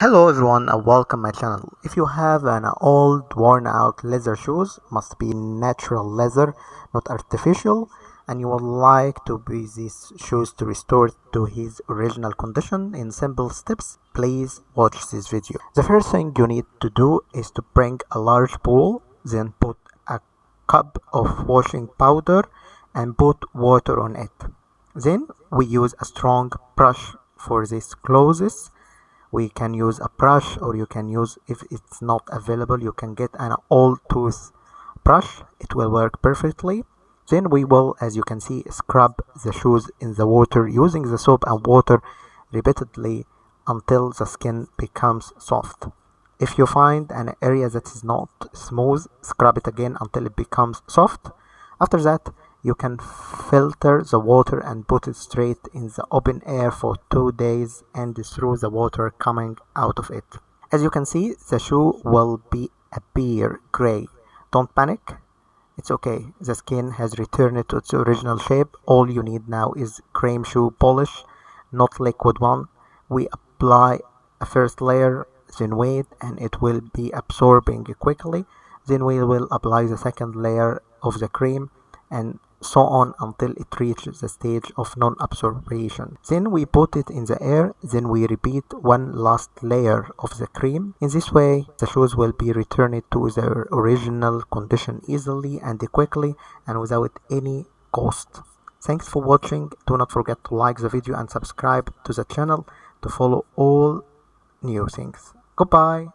Hello everyone and welcome my channel. If you have an old worn out leather shoes, must be natural leather, not artificial, and you would like to be these shoes to restore to his original condition in simple steps, please watch this video. The first thing you need to do is to bring a large bowl, then put a cup of washing powder and put water on it. Then we use a strong brush for these clothes. We can use a brush, or you can use, if it's not available, you can get an old tooth brush. It will work perfectly. Then we will, as you can see, scrub the shoes in the water using the soap and water repeatedly until the skin becomes soft. If you find an area that is not smooth, scrub it again until it becomes soft. After that, you can filter the water and put it straight in the open air for 2 days and through the water coming out of it. As you can see, the shoe will be a beer gray. Don't panic. It's okay. The skin has returned to its original shape. All you need now is cream shoe polish, not liquid one. We apply a first layer, then wait, and it will be absorbing quickly. Then we will apply the second layer of the cream, and so on until it reaches the stage of non-absorption. Then we put it in the air, then we repeat one last layer of the cream. In this way, the shoes will be returned to their original condition easily and quickly and without any cost. Thanks for watching. Do not forget to like the video and subscribe to the channel to follow all new things. Goodbye.